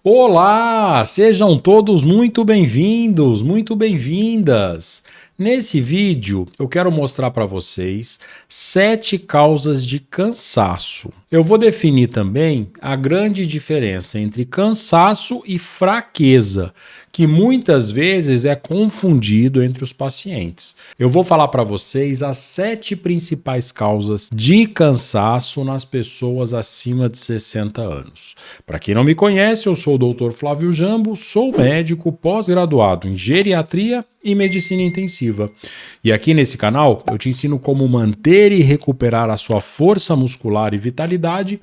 Olá, sejam todos muito bem-vindos, muito bem-vindas. Nesse vídeo, eu quero mostrar para vocês 7 causas de cansaço. Eu vou definir também a grande diferença entre cansaço e fraqueza, que muitas vezes é confundido entre os pacientes. Eu vou falar para vocês as 7 principais causas de cansaço nas pessoas acima de 60 anos. Para quem não me conhece, eu sou o Dr. Flávio Jambo, sou médico pós-graduado em geriatria e medicina intensiva. E aqui nesse canal eu te ensino como manter e recuperar a sua força muscular e vitalidade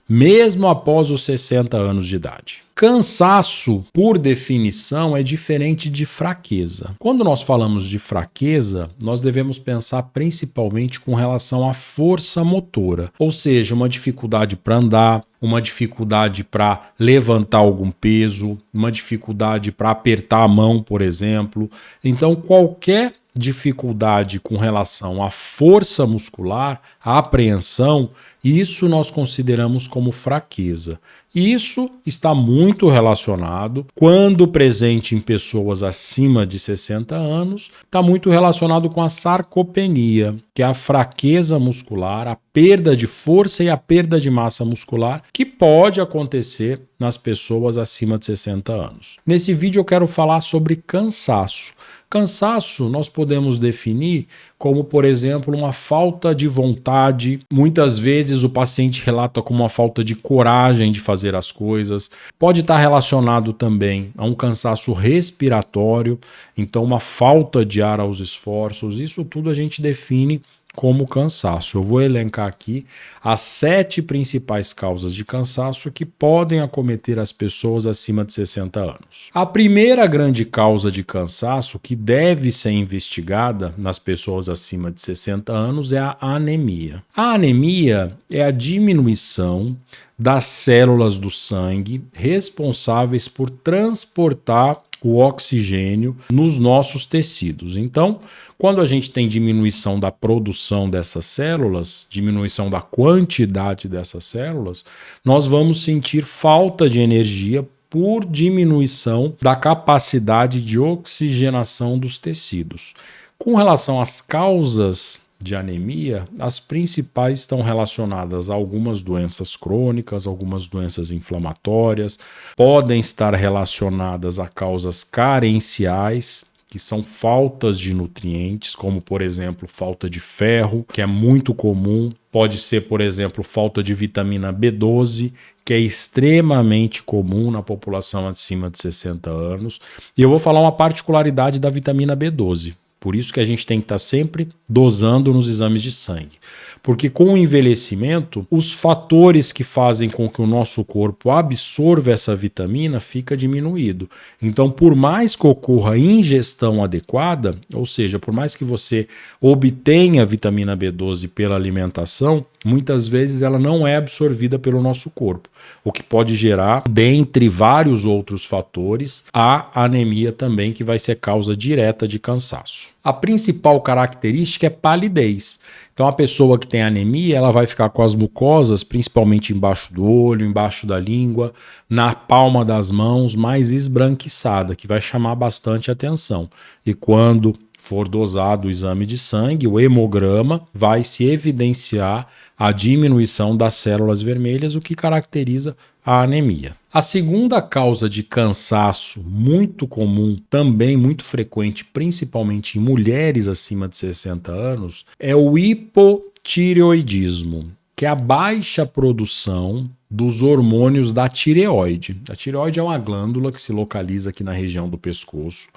mesmo após os 60 anos de idade. Cansaço, por definição, é diferente de fraqueza. Quando nós falamos de fraqueza, nós devemos pensar principalmente com relação à força motora, ou seja, uma dificuldade para andar, uma dificuldade para levantar algum peso, uma dificuldade para apertar a mão, por exemplo. Então, qualquer dificuldade com relação à força muscular, à apreensão, isso nós consideramos como fraqueza. Isso está muito relacionado, quando presente em pessoas acima de 60 anos, está muito relacionado com a sarcopenia, que é a fraqueza muscular, a perda de força e a perda de massa muscular, que pode acontecer nas pessoas acima de 60 anos. Nesse vídeo eu quero falar sobre cansaço. Cansaço nós podemos definir como, por exemplo, uma falta de vontade. Muitas vezes o paciente relata como uma falta de coragem de fazer as coisas. Pode estar relacionado também a um cansaço respiratório, então uma falta de ar aos esforços. Isso tudo a gente define como cansaço. Eu vou elencar aqui as 7 principais causas de cansaço que podem acometer as pessoas acima de 60 anos. A primeira grande causa de cansaço que deve ser investigada nas pessoas acima de 60 anos é a anemia. A anemia é a diminuição das células do sangue responsáveis por transportar o oxigênio nos nossos tecidos. Então, quando a gente tem diminuição da produção dessas células, diminuição da quantidade dessas células, nós vamos sentir falta de energia por diminuição da capacidade de oxigenação dos tecidos. Com relação às causas de anemia, as principais estão relacionadas a algumas doenças crônicas, algumas doenças inflamatórias, podem estar relacionadas a causas carenciais, que são faltas de nutrientes, como por exemplo falta de ferro, que é muito comum. Pode ser, por exemplo, falta de vitamina B12, que é extremamente comum na população acima de 60 anos. E eu vou falar uma particularidade da vitamina B12. Por isso que a gente tem que estar sempre dosando nos exames de sangue. Porque com o envelhecimento, os fatores que fazem com que o nosso corpo absorva essa vitamina fica diminuído. Então, por mais que ocorra ingestão adequada, ou seja, por mais que você obtenha a vitamina B12 pela alimentação, muitas vezes ela não é absorvida pelo nosso corpo, o que pode gerar, dentre vários outros fatores, a anemia também, que vai ser causa direta de cansaço. A principal característica é palidez. Então a pessoa que tem anemia, ela vai ficar com as mucosas, principalmente embaixo do olho, embaixo da língua, na palma das mãos, mais esbranquiçada, que vai chamar bastante atenção. E quando for dosado o exame de sangue, o hemograma, vai se evidenciar a diminuição das células vermelhas, o que caracteriza a anemia. A segunda causa de cansaço muito comum, também muito frequente, principalmente em mulheres acima de 60 anos, é o hipotireoidismo, que é a baixa produção dos hormônios da tireoide. A tireoide é uma glândula que se localiza aqui na região do pescoço,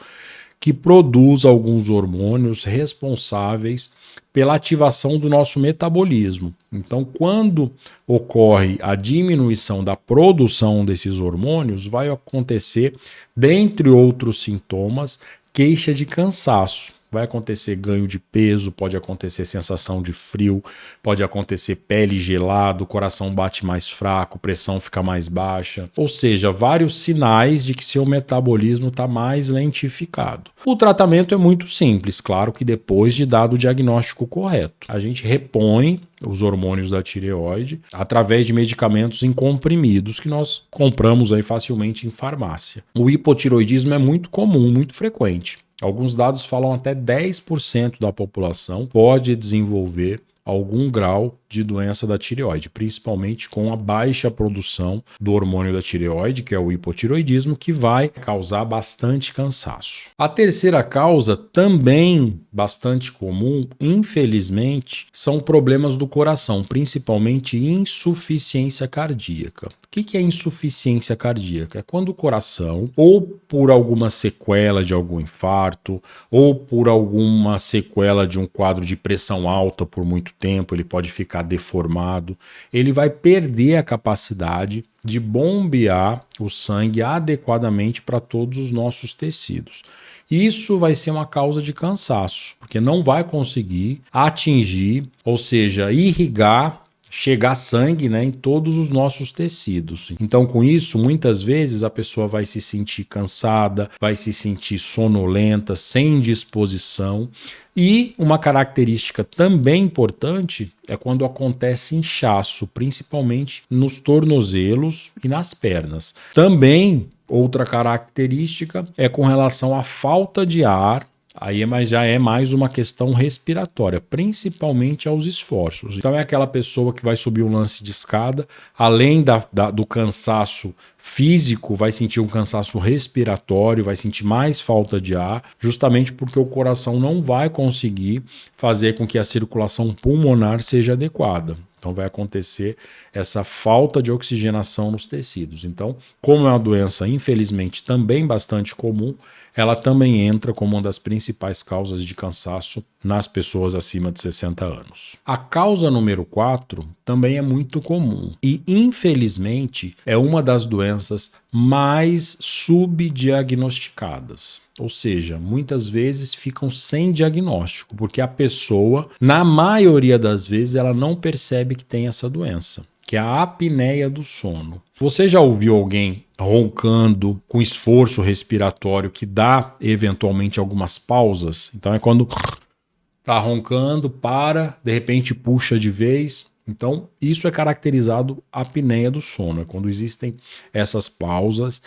que produz alguns hormônios responsáveis pela ativação do nosso metabolismo. Então, quando ocorre a diminuição da produção desses hormônios, vai acontecer, dentre outros sintomas, queixa de cansaço. vai acontecer ganho de peso, pode acontecer sensação de frio, pode acontecer pele gelada, o coração bate mais fraco, pressão fica mais baixa. Ou seja, vários sinais de que seu metabolismo está mais lentificado. O tratamento é muito simples, claro que depois de dado o diagnóstico correto. A gente repõe os hormônios da tireoide através de medicamentos em comprimidos que nós compramos aí facilmente em farmácia. O hipotireoidismo é muito comum, muito frequente. Alguns dados falam até 10% da população pode desenvolver algum grau de doença da tireoide, principalmente com a baixa produção do hormônio da tireoide, que é o hipotireoidismo, que vai causar bastante cansaço. A terceira causa, também bastante comum, infelizmente, são problemas do coração, principalmente insuficiência cardíaca. O que é insuficiência cardíaca? É quando o coração, ou por alguma sequela de algum infarto, ou por alguma sequela de um quadro de pressão alta por muito tempo, ele pode ficar deformado, ele vai perder a capacidade de bombear o sangue adequadamente para todos os nossos tecidos. Isso vai ser uma causa de cansaço, porque não vai conseguir atingir, ou seja, irrigar, chegar sangue, né, em todos os nossos tecidos. Então, com isso, muitas vezes a pessoa vai se sentir cansada, vai se sentir sonolenta, sem disposição. E uma característica também importante é quando acontece inchaço, principalmente nos tornozelos e nas pernas. Também, outra característica é com relação à falta de ar. Aí já é mais uma questão respiratória, principalmente aos esforços. Então é aquela pessoa que vai subir um lance de escada, além do cansaço físico, vai sentir um cansaço respiratório, vai sentir mais falta de ar, justamente porque o coração não vai conseguir fazer com que a circulação pulmonar seja adequada. Então vai acontecer essa falta de oxigenação nos tecidos. Então, como é uma doença, infelizmente, também bastante comum, ela também entra como uma das principais causas de cansaço nas pessoas acima de 60 anos. A causa número 4 também é muito comum e, infelizmente, é uma das doenças mais subdiagnosticadas. Ou seja, muitas vezes ficam sem diagnóstico, porque a pessoa, na maioria das vezes, ela não percebe que tem essa doença, que é a apneia do sono. Você já ouviu alguém roncando com esforço respiratório que dá eventualmente algumas pausas? Então é quando tá roncando, para, de repente puxa de vez. Então isso é caracterizado apneia do sono, é quando existem essas pausas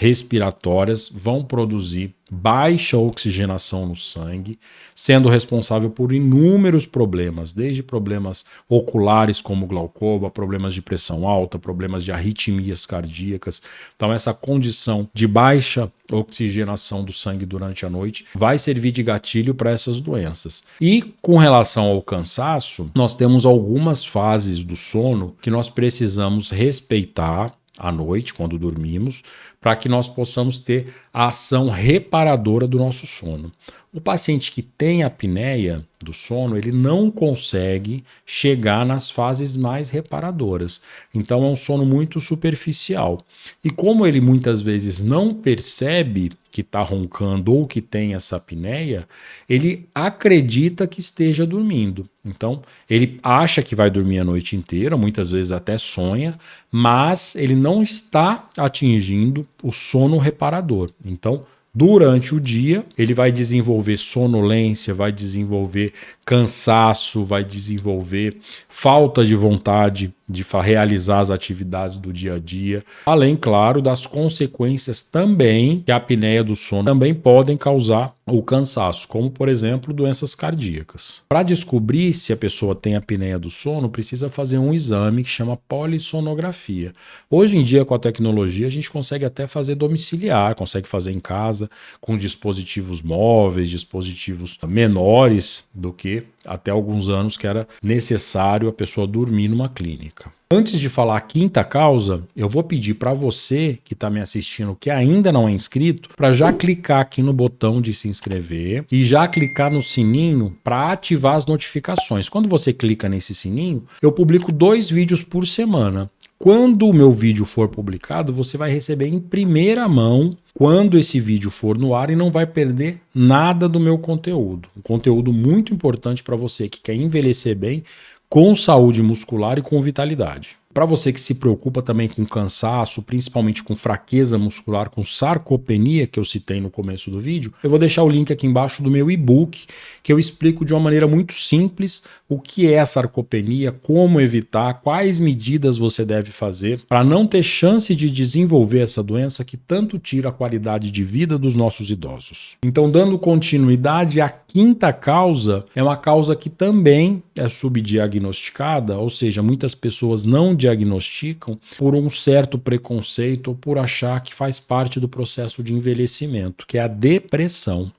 respiratórias vão produzir baixa oxigenação no sangue, sendo responsável por inúmeros problemas, desde problemas oculares como glaucoma, problemas de pressão alta, problemas de arritmias cardíacas. Então essa condição de baixa oxigenação do sangue durante a noite vai servir de gatilho para essas doenças. E com relação ao cansaço, nós temos algumas fases do sono que nós precisamos respeitar à noite, quando dormimos, para que nós possamos ter a ação reparadora do nosso sono. O paciente que tem apneia do sono, ele não consegue chegar nas fases mais reparadoras. Então é um sono muito superficial. E como ele muitas vezes não percebe que está roncando ou que tem essa apneia, ele acredita que esteja dormindo. Então ele acha que vai dormir a noite inteira, muitas vezes até sonha, mas ele não está atingindo o sono reparador. Então, durante o dia, ele vai desenvolver sonolência, vai desenvolver cansaço, vai desenvolver falta de vontade de realizar as atividades do dia a dia, além, claro, das consequências também que a apneia do sono também podem causar o cansaço, como, por exemplo, doenças cardíacas. Para descobrir se a pessoa tem apneia do sono, precisa fazer um exame que chama polissonografia. Hoje em dia, com a tecnologia, a gente consegue até fazer domiciliar, consegue fazer em casa, com dispositivos móveis, dispositivos menores do que até alguns anos que era necessário a pessoa dormir numa clínica. Antes de falar a quinta causa, eu vou pedir para você que está me assistindo, que ainda não é inscrito, para já clicar aqui no botão de se inscrever e já clicar no sininho para ativar as notificações. Quando você clica nesse sininho, eu publico 2 vídeos por semana. quando o meu vídeo for publicado, você vai receber em primeira mão quando esse vídeo for no ar e não vai perder nada do meu conteúdo. Um conteúdo muito importante para você que quer envelhecer bem, com saúde muscular e com vitalidade. Para você que se preocupa também com cansaço, principalmente com fraqueza muscular, com sarcopenia, que eu citei no começo do vídeo, eu vou deixar o link aqui embaixo do meu e-book, que eu explico de uma maneira muito simples o que é a sarcopenia, como evitar, quais medidas você deve fazer para não ter chance de desenvolver essa doença que tanto tira a qualidade de vida dos nossos idosos. Então, dando continuidade, a quinta causa é uma causa que também é subdiagnosticada, ou seja, muitas pessoas não diagnosticam por um certo preconceito ou por achar que faz parte do processo de envelhecimento, que é a depressão.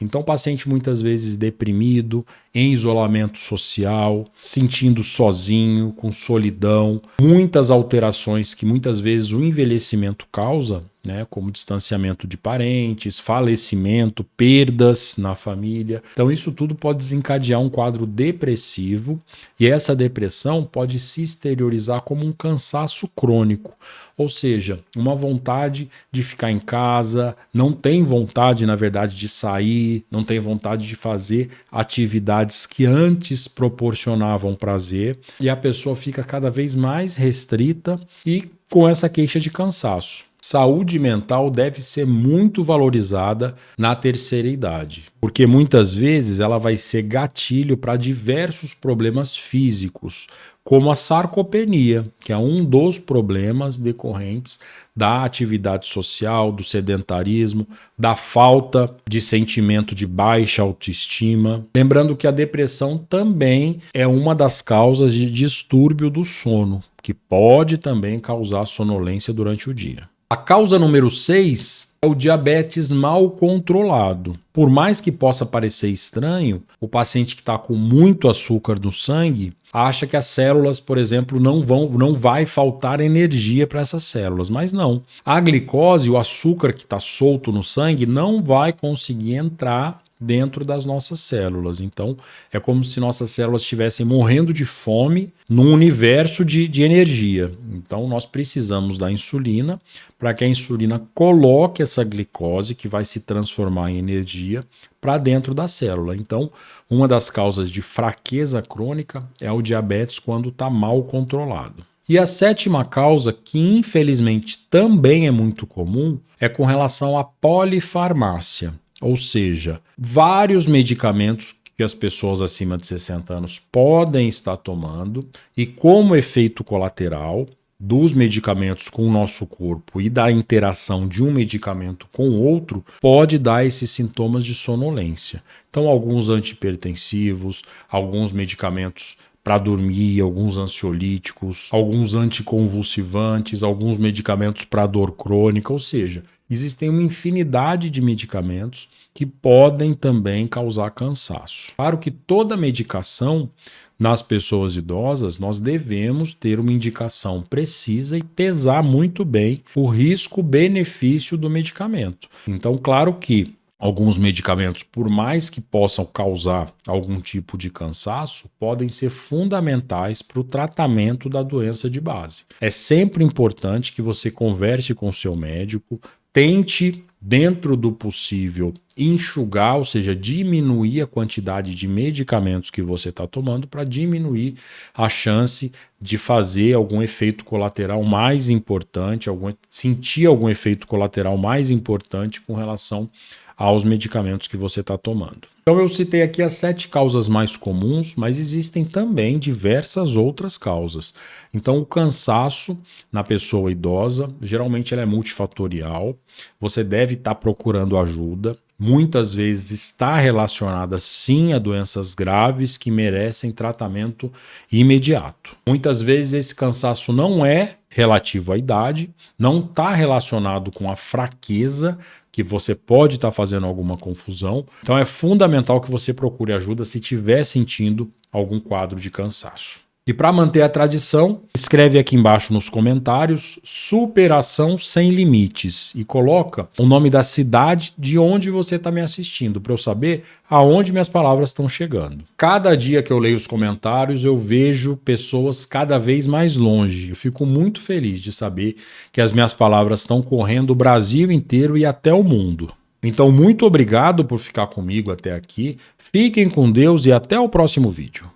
Então, o paciente muitas vezes deprimido, em isolamento social, sentindo sozinho, com solidão, muitas alterações que muitas vezes o envelhecimento causa, né, como distanciamento de parentes, falecimento, perdas na família. Então, isso tudo pode desencadear um quadro depressivo e essa depressão pode se exteriorizar como um cansaço crônico. Ou seja, uma vontade de ficar em casa, não tem vontade, na verdade, de sair, não tem vontade de fazer atividades que antes proporcionavam prazer, e a pessoa fica cada vez mais restrita e com essa queixa de cansaço. Saúde mental deve ser muito valorizada na terceira idade, porque muitas vezes ela vai ser gatilho para diversos problemas físicos, como a sarcopenia, que é um dos problemas decorrentes da atividade social, do sedentarismo, da falta de sentimento de baixa autoestima. Lembrando que a depressão também é uma das causas de distúrbio do sono, que pode também causar sonolência durante o dia. A causa número 6 é o diabetes mal controlado. Por mais que possa parecer estranho, o paciente que está com muito açúcar no sangue acha que as células, por exemplo, não vai faltar energia para essas células, mas não. A glicose, o açúcar que está solto no sangue, não vai conseguir entrar dentro das nossas células. Então, é como se nossas células estivessem morrendo de fome num universo de energia. Então, nós precisamos da insulina para que a insulina coloque essa glicose, que vai se transformar em energia, para dentro da célula. Então, uma das causas de fraqueza crônica é o diabetes quando está mal controlado. E a sétima causa, que infelizmente também é muito comum, é com relação à polifarmácia. Ou seja, vários medicamentos que as pessoas acima de 60 anos podem estar tomando e como efeito colateral dos medicamentos com o nosso corpo e da interação de um medicamento com o outro, pode dar esses sintomas de sonolência. Então, alguns antihipertensivos, alguns medicamentos para dormir, alguns ansiolíticos, alguns anticonvulsivantes, alguns medicamentos para dor crônica, ou seja, existem uma infinidade de medicamentos que podem também causar cansaço. Claro que toda medicação nas pessoas idosas, nós devemos ter uma indicação precisa e pesar muito bem o risco-benefício do medicamento. Então, claro que alguns medicamentos, por mais que possam causar algum tipo de cansaço, podem ser fundamentais para o tratamento da doença de base. É sempre importante que você converse com o seu médico, tente, dentro do possível, enxugar, ou seja, diminuir a quantidade de medicamentos que você está tomando para diminuir a chance de fazer algum efeito colateral mais importante, sentir algum efeito colateral mais importante com relação aos medicamentos que você está tomando. Então eu citei aqui as 7 causas mais comuns, mas existem também diversas outras causas. Então o cansaço na pessoa idosa, geralmente ela é multifatorial, você deve estar procurando ajuda. Muitas vezes está relacionada sim a doenças graves que merecem tratamento imediato. Muitas vezes esse cansaço não é relativo à idade, não está relacionado com a fraqueza, que você pode estar fazendo alguma confusão. Então é fundamental que você procure ajuda se estiver sentindo algum quadro de cansaço. E para manter a tradição, escreve aqui embaixo nos comentários Superação Sem Limites e coloca o nome da cidade de onde você está me assistindo, para eu saber aonde minhas palavras estão chegando. Cada dia que eu leio os comentários, eu vejo pessoas cada vez mais longe. Eu fico muito feliz de saber que as minhas palavras estão correndo o Brasil inteiro e até o mundo. Então, muito obrigado por ficar comigo até aqui. Fiquem com Deus e até o próximo vídeo.